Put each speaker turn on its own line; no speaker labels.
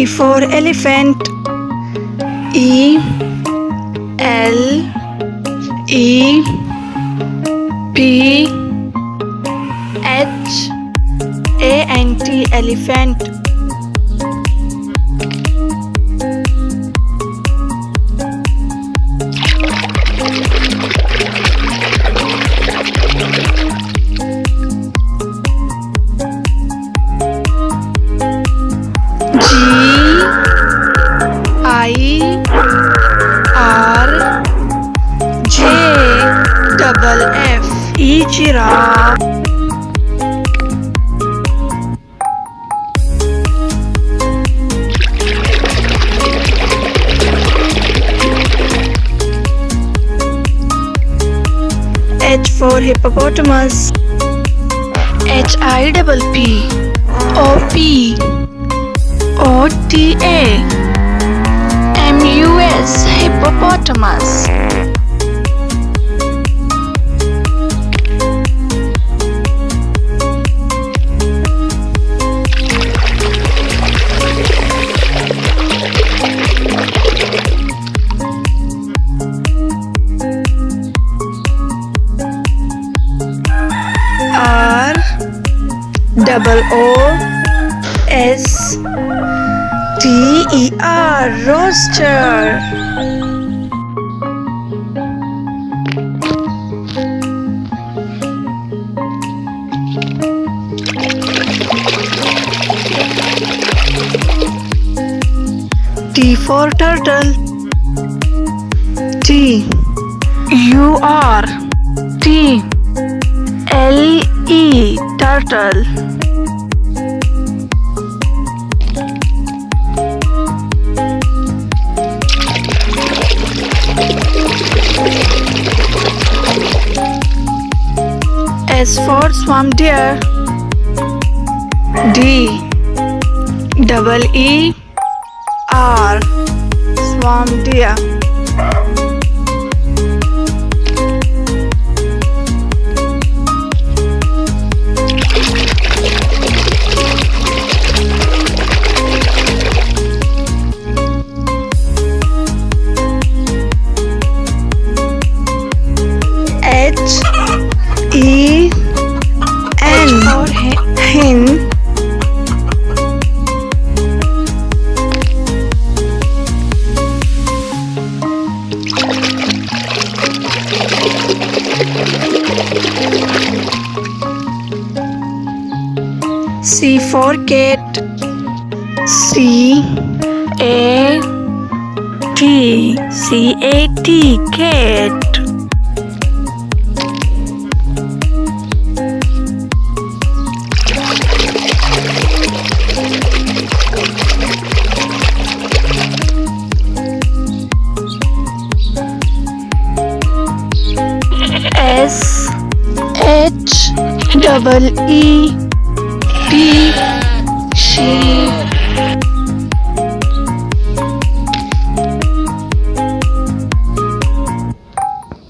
for elephant. E L E P H A N T, elephant. G I R J double F E, giraffe. H for hippopotamus. H I double P O P O T A M U S, hippopotamus. R double O S T E R, rooster. T for turtle. T U R T L E, turtle. S for swamp deer. D double E R, swamp deer. H E N for hen. C for cat. C A T, cat. S H double E P, sheep.